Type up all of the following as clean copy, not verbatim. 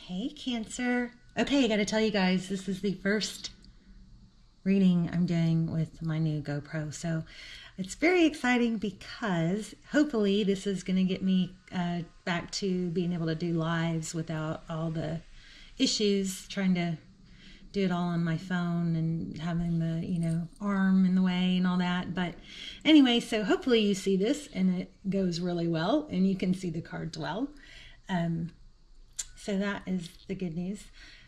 Hey, Cancer. Okay, I gotta tell you guys, this is the first reading I'm doing with my new GoPro. So it's very exciting because hopefully this is gonna get me back to being able to do lives without all the issues trying to do it all on my phone and having the, arm in the way and all that. But anyway, so hopefully you see this and it goes really well and you can see the cards well. So that is the good news.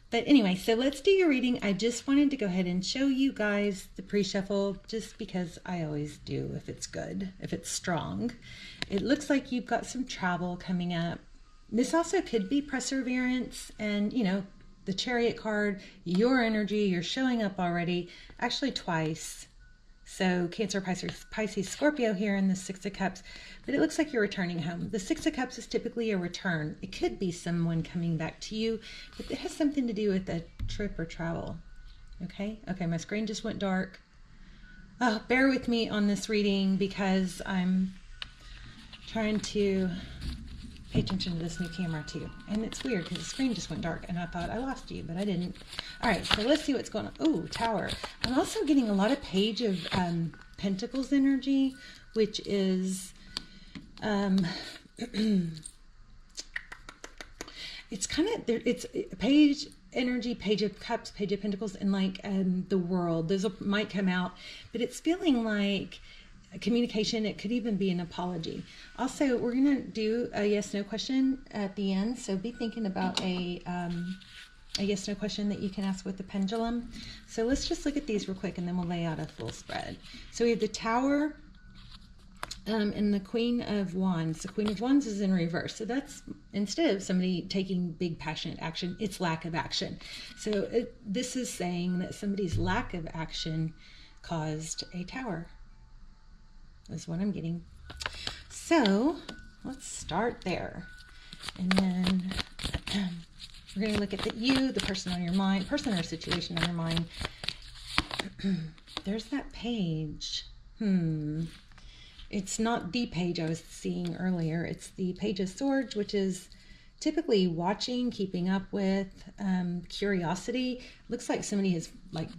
But anyway, so let's do your reading. I just wanted to go ahead and show you guys the pre-shuffle just because I always do if it's good, if it's strong. It looks like you've got some travel coming up. This also could be perseverance and, the Chariot card, your energy, you're showing up already, actually twice. So Cancer, Pisces, Scorpio here in the Six of Cups, but it looks like you're returning home. The Six of Cups is typically a return. It could be someone coming back to you, but it has something to do with a trip or travel. Okay, my screen just went dark. Oh, bear with me on this reading because I'm trying to pay attention to this new camera too. And it's weird because the screen just went dark and I thought I lost you, but I didn't. All right, so let's see what's going on. Oh, Tower. I'm also getting a lot of Page of Pentacles energy, which is, it's kind of, it's Page energy, Page of Cups, Page of Pentacles, and like the world. Those might come out, but it's feeling like communication. It could even be an apology. Also, we're going to do a yes/no question at the end, so be thinking about a yes/no question that you can ask with the pendulum. So let's just look at these real quick and then we'll lay out a full spread. So we have the Tower and the Queen of Wands. The Queen of Wands is in reverse, so that's instead of somebody taking big passionate action, it's lack of action. So this is saying that somebody's lack of action caused a Tower, is what I'm getting. So let's start there. And then we're going to look at the person on your mind, person or situation on your mind. There's that page. It's not the page I was seeing earlier. It's the Page of Swords, which is typically watching, keeping up with, curiosity. Looks like somebody has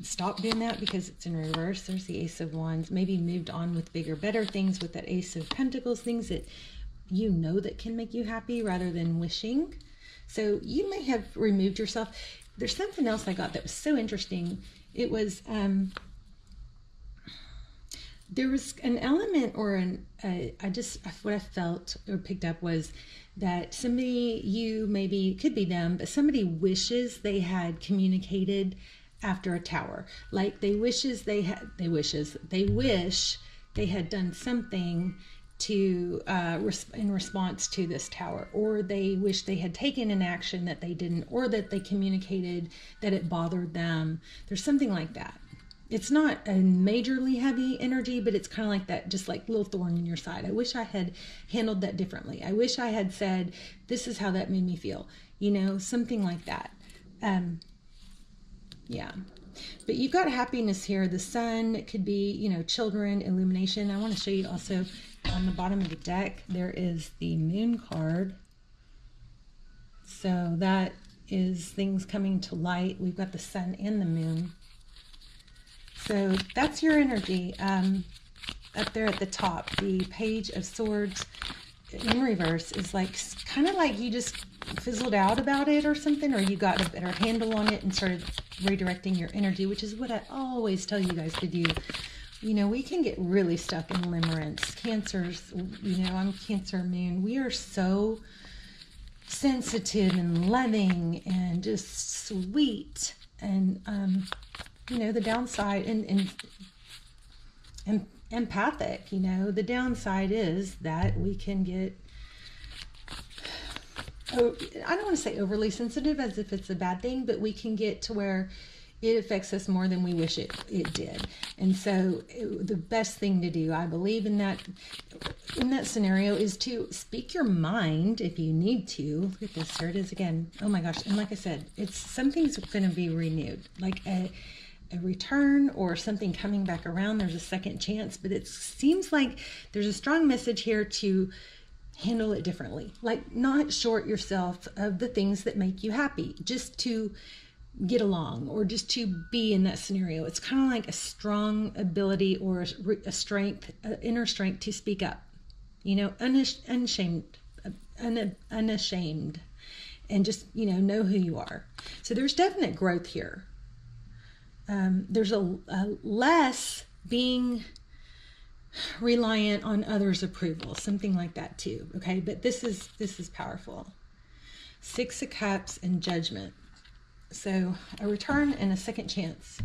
stopped doing that because it's in reverse. There's the Ace of Wands. Maybe moved on with bigger, better things with that Ace of Pentacles, things that that can make you happy rather than wishing. So you may have removed yourself. There's something else I got that was so interesting. It was there was an element or what I felt or picked up was that somebody, maybe could be them, but somebody wishes they had communicated after a Tower. Like they wish they had done something to in response to this Tower, or they wish they had taken an action that they didn't, or that they communicated that it bothered them. There's something like that. It's not a majorly heavy energy, but it's kind of like that, just like little thorn in your side. I wish I had handled that differently. I wish I had said, this is how that made me feel. Something like that. Yeah. But you've got happiness here. The sun, it could be, children, illumination. I want to show you also on the bottom of the deck, there is the Moon card. So that is things coming to light. We've got the sun and the moon. So that's your energy up there at the top. The Page of Swords in reverse is kind of like you just fizzled out about it or something, or you got a better handle on it and started redirecting your energy, which is what I always tell you guys to do. We can get really stuck in limerence. Cancers, I'm Cancer Moon. We are so sensitive and loving and just sweet and the downside and empathic. The downside is that we can get, I don't want to say overly sensitive as if it's a bad thing, but we can get to where it affects us more than we wish it did. And so the best thing to do, I believe in that scenario, is to speak your mind if you need to. Look at this, here it is again. Oh my gosh. And like I said, something's going to be renewed, like a return or something coming back around. There's a second chance, but it seems like there's a strong message here to handle it differently. Like, not short yourself of the things that make you happy, just to get along or just to be in that scenario. It's kind of like a strong ability or a strength, inner strength to speak up, unashamed, and just, know who you are. So there's definite growth here. There's a less being reliant on others' approval, something like that too. Okay, but this is powerful. 6 of Cups and Judgment. So a return and a second chance.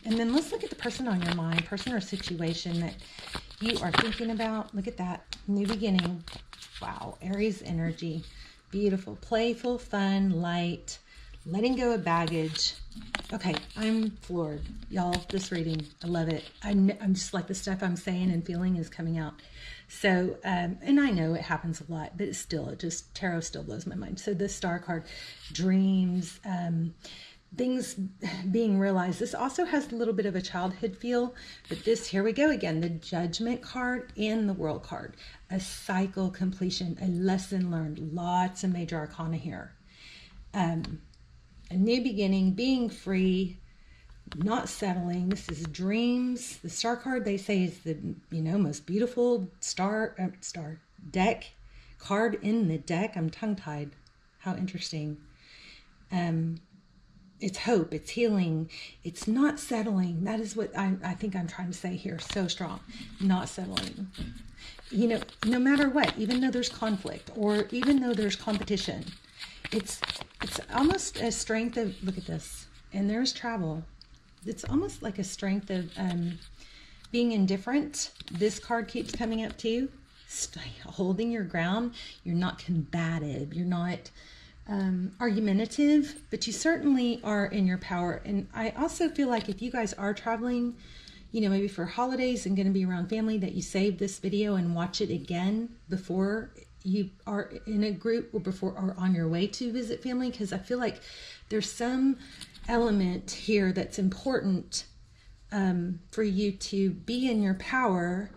And then let's look at the person on your mind, person or situation that you are thinking about. Look at that. New beginning. Wow. Aries energy. Beautiful. Playful, fun, light. Letting go of baggage. Okay. I'm floored. Y'all, this reading, I love it. I'm just like, the stuff I'm saying and feeling is coming out. So, and I know it happens a lot, but it's still, tarot still blows my mind. So the Star card, dreams, things being realized. This also has a little bit of a childhood feel, but here we go again, the Judgment card and the World card, a cycle completion, a lesson learned, lots of major arcana here. A new beginning, being free, not settling. This is dreams. The Star card, they say, is the most beautiful star deck card in the deck. I'm tongue-tied. How interesting. It's hope. It's healing. It's not settling. That is what I think I'm trying to say here. So strong. Not settling. No matter what, even though there's conflict or even though there's competition, it's almost a strength of, look at this, and there's travel. It's almost like a strength of being indifferent. This card keeps coming up too. Holding your ground. You're not combative. You're not argumentative, but you certainly are in your power. And I also feel like if you guys are traveling, maybe for holidays and going to be around family, that you save this video and watch it again before you are in a group or before or on your way to visit family, because I feel like there's some element here that's important for you to be in your power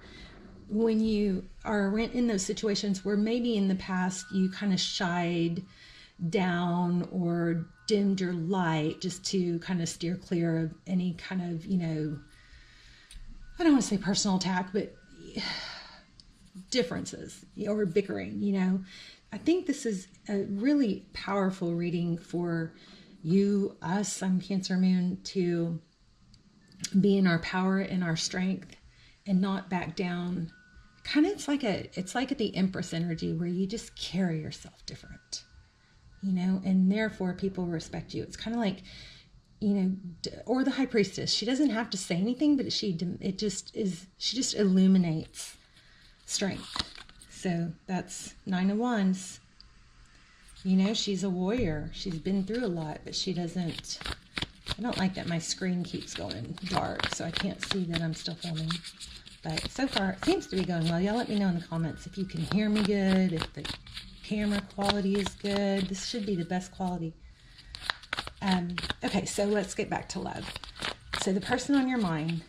when you are in those situations where maybe in the past you kind of shied down or dimmed your light, just to kind of steer clear of any kind of, I don't want to say personal attack, but differences or bickering. I think this is a really powerful reading for you, us, I'm Cancer Moon, to be in our power and our strength and not back down. Kind of, it's like the Empress energy, where you just carry yourself different, and therefore people respect you. It's kind of like, or the High Priestess. She doesn't have to say anything, but she just illuminates strength. So that's 9 of Wands. She's a warrior. She's been through a lot, but she doesn't, I don't like that my screen keeps going dark, so I can't see that I'm still filming. But so far, it seems to be going well. Y'all let me know in the comments if you can hear me good, if the camera quality is good. This should be the best quality. Okay, so let's get back to love. So the person on your mind,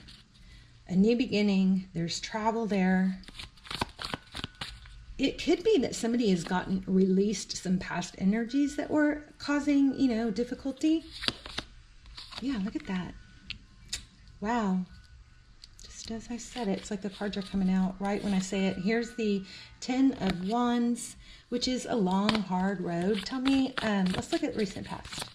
a new beginning, there's travel there. It could be that somebody has released some past energies that were causing, difficulty. Yeah, look at that. Wow. Just as I said it, it's like the cards are coming out right when I say it. Here's the 10 of Wands, which is a long, hard road. Tell me, let's look at recent past.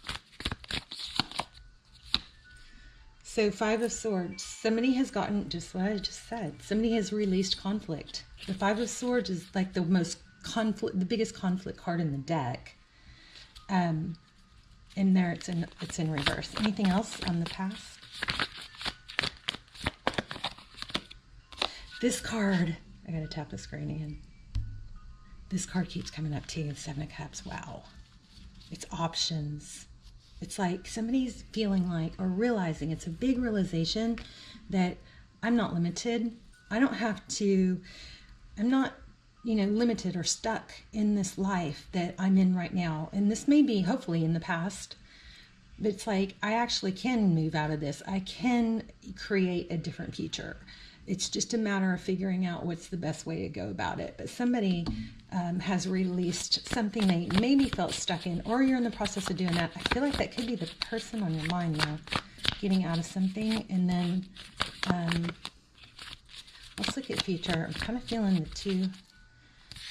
So 5 of Swords. Somebody has gotten, just what I just said, somebody has released conflict. The 5 of Swords is like the biggest conflict card in the deck. And there it's in reverse. Anything else on the past? This card, I gotta tap the screen again. This card keeps coming up too, 7 of Cups. Wow. It's options. It's like somebody's feeling like, or realizing, it's a big realization that I'm not limited. I don't have to, I'm not, limited or stuck in this life that I'm in right now. And this may be hopefully in the past, but it's like, I actually can move out of this. I can create a different future. It's just a matter of figuring out what's the best way to go about it. But somebody has released something they maybe felt stuck in, or you're in the process of doing that. I feel like that could be the person on your mind now, getting out of something. And then let's look at future. I'm kind of feeling the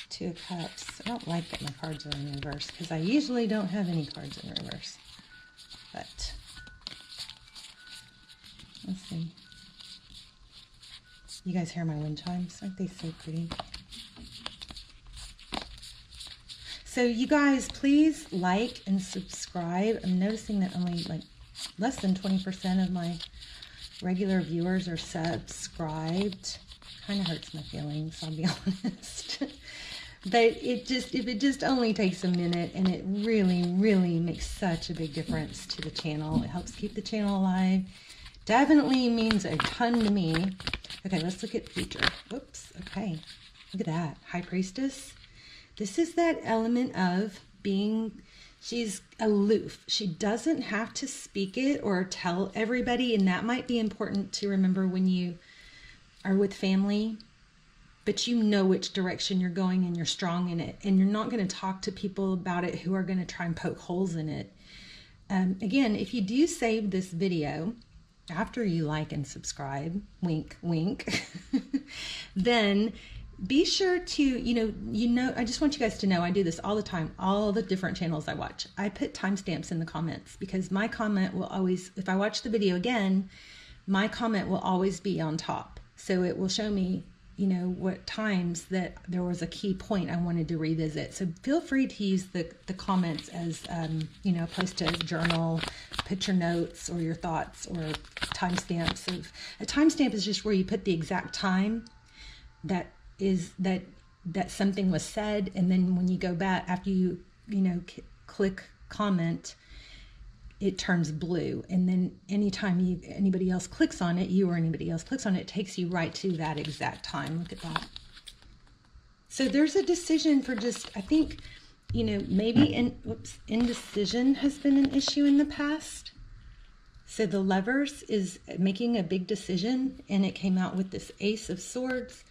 two of Cups. I don't like that my cards are in reverse because I usually don't have any cards in reverse. But let's see. You guys hear my wind chimes? Aren't they so pretty? So you guys, please like and subscribe. I'm noticing that only like less than 20% of my regular viewers are subscribed. Kind of hurts my feelings, I'll be honest. But if it just only takes a minute, and it really, really makes such a big difference to the channel. It helps keep the channel alive. Definitely means a ton to me. Okay, let's look at future. Whoops, okay. Look at that. High Priestess. This is that element of being, she's aloof. She doesn't have to speak it or tell everybody, and that might be important to remember when you are with family. But you know which direction you're going and you're strong in it. And you're not going to talk to people about it who are going to try and poke holes in it. Again, if you do save this video after you like and subscribe, wink, wink, then be sure to, you know, I just want you guys to know I do this all the time, all the different channels I watch. I put timestamps in the comments because my comment will always, if I watch the video again, my comment will always be on top. So it will show me, you know, what times that there was a key point I wanted to revisit. So feel free to use the comments as, you know, opposed to journal, put your notes or your thoughts or timestamps. A timestamp is just where you put the exact time that something was said. And then when you go back, after you know, click comment, it turns blue, and then anytime anybody else clicks on it, you or anybody else clicks on it, it takes you right to that exact time. Look at that. So there's a decision for just, I think, you know, maybe indecision has been an issue in the past. So the Lovers is making a big decision, and it came out with this Ace of Swords,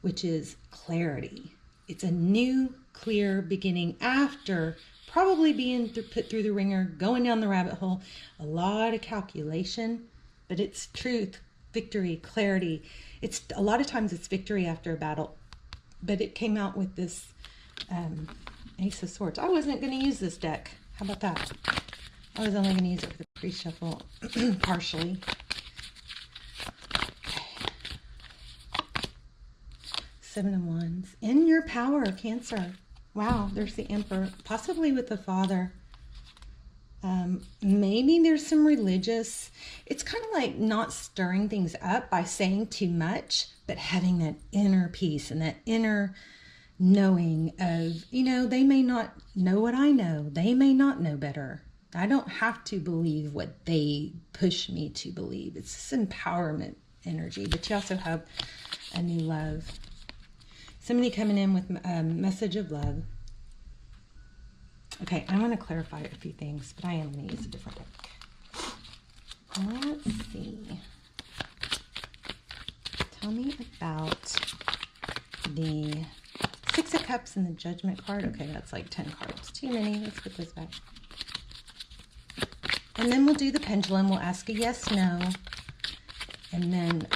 which is clarity. It's a new, clear beginning after probably being put through the ringer, going down the rabbit hole, a lot of calculation, but it's truth, victory, clarity. It's a lot of times it's victory after a battle, but it came out with this Ace of Swords. I wasn't going to use this deck. How about that? I was only going to use it for the pre-shuffle partially. Seven of Wands. In your power, Cancer. Wow, there's the Emperor, possibly with the Father. Maybe there's some religious, it's kind of like not stirring things up by saying too much, but having that inner peace and that inner knowing of, you know, they may not know what I know. They may not know better. I don't have to believe what they push me to believe. It's this empowerment energy, but you also have a new love. Somebody coming in with a message of love. Okay, I want to clarify a few things, but I am going to use a different deck. Let's see. Tell me about the Six of Cups and the Judgment card. Okay, that's like 10 cards. Too many. Let's put those back. And then we'll do the Pendulum. We'll ask a yes, no. And then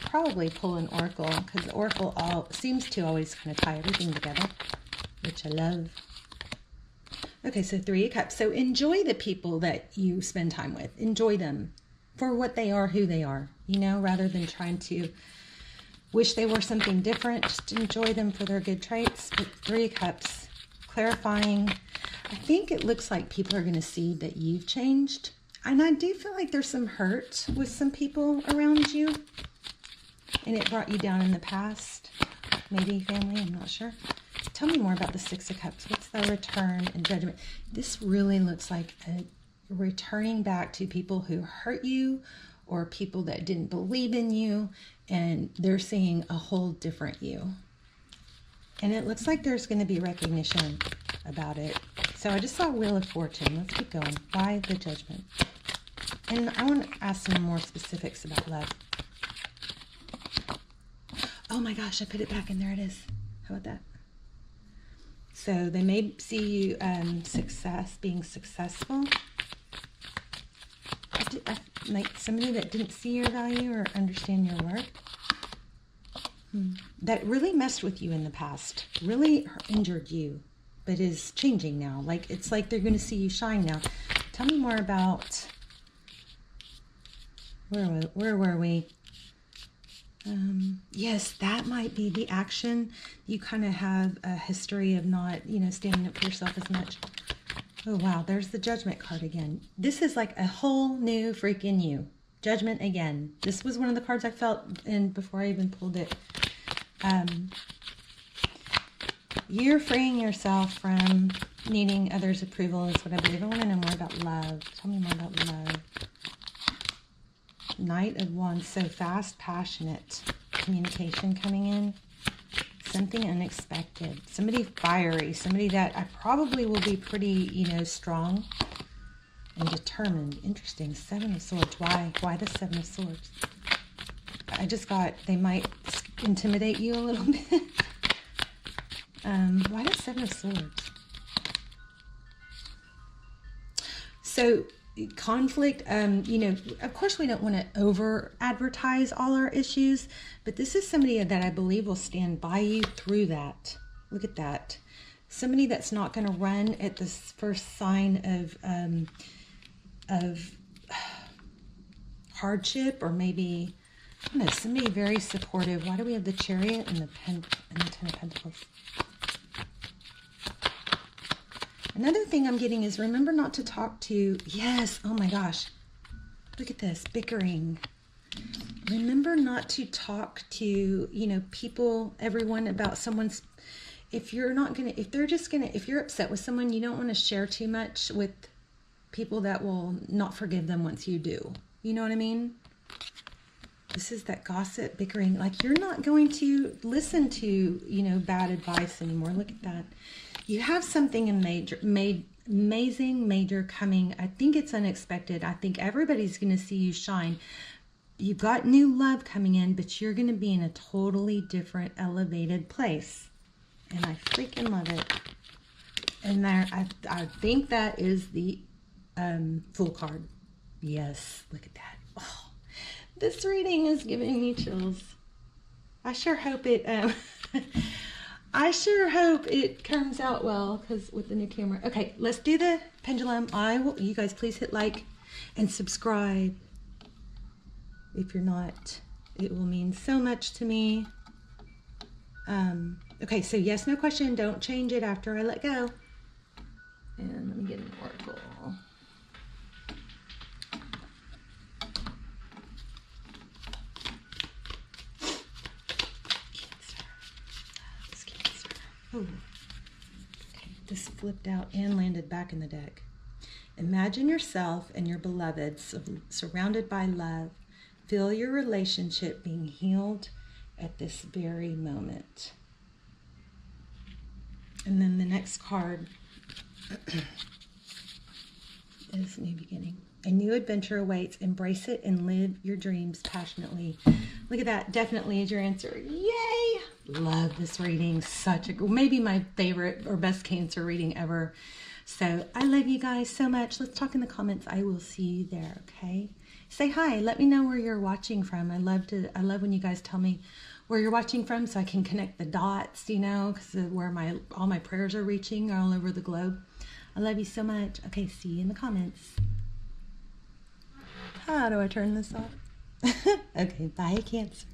probably pull an Oracle, because the Oracle seems to always kind of tie everything together, which I love. Okay, so Three of Cups. So enjoy the people that you spend time with. Enjoy them for what they are, who they are, you know, rather than trying to wish they were something different. Just enjoy them for their good traits. But Three of Cups, clarifying. I think it looks like people are going to see that you've changed. And I do feel like there's some hurt with some people around you. And it brought you down in the past. Maybe family, I'm not sure. Tell me more about the Six of Cups. What's the return and judgment? This really looks like a returning back to people who hurt you or people that didn't believe in you, and they're seeing a whole different you. And it looks like there's going to be recognition about it. So I just saw Wheel of Fortune. Let's keep going. Why the Judgment? And I want to ask some more specifics about love. Oh my gosh, I put it back and there it is. How about that? So they may see you being successful. Like somebody that didn't see your value or understand your worth. That really messed with you in the past, really injured you, but is changing now. Like it's like they're going to see you shine now. Tell me more about where were we? Yes, that might be the action. You kind of have a history of not, you know, standing up for yourself as much. Oh wow, there's the Judgment card again. This is like a whole new freaking you. Judgment again. This was one of the cards I felt in before I even pulled it. You're freeing yourself from needing others' approval is what I believe. I want to know more about love. Tell me more about love. Knight of Wands. So fast, passionate communication coming in. Something unexpected. Somebody fiery. Somebody that I probably will be pretty, you know, strong and determined. Interesting. Seven of Swords. Why? Why the Seven of Swords? I just got, they might intimidate you a little bit. Why the Seven of Swords? So conflict, you know, of course we don't want to over advertise all our issues, but this is somebody that I believe will stand by you through that. Look at that. Somebody that's not going to run at the first sign of hardship, or maybe, I don't know, somebody very supportive. Why do we have the Chariot and the Ten of Pentacles? Another thing I'm getting is remember not to talk to, yes, oh my gosh, look at this, bickering. Remember not to talk to, you know, people, everyone about someone's, if you're not going to, if they're just going to, if you're upset with someone, you don't want to share too much with people that will not forgive them once you do. You know what I mean? This is that gossip, bickering, like you're not going to listen to, you know, bad advice anymore. Look at that. You have something amazing, major coming. I think it's unexpected. I think everybody's going to see you shine. You've got new love coming in, but you're going to be in a totally different, elevated place. And I freaking love it. And there, I think that is the Fool card. Yes, look at that. Oh, this reading is giving me chills. I sure hope it... I sure hope it comes out well, because with the new camera. Okay, let's do the pendulum. You guys please hit like and subscribe. If you're not, it will mean so much to me. Okay, so yes, no question. Don't change it after I let go. And let me get an oracle. Oh, okay, this flipped out and landed back in the deck. Imagine yourself and your beloved surrounded by love. Feel your relationship being healed at this very moment. And then the next card is New Beginning. A new adventure awaits. Embrace it and live your dreams passionately. Look at that. Definitely is your answer. Yay! Love this reading. Such a, maybe my favorite or best Cancer reading ever. So I love you guys so much. Let's talk in the comments. I will see you there. Okay. Say hi. Let me know where you're watching from. I love when you guys tell me where you're watching from, so I can connect the dots, you know, because where all my prayers are reaching all over the globe. I love you so much. Okay. See you in the comments. How do I turn this off? Okay. Bye, Cancer.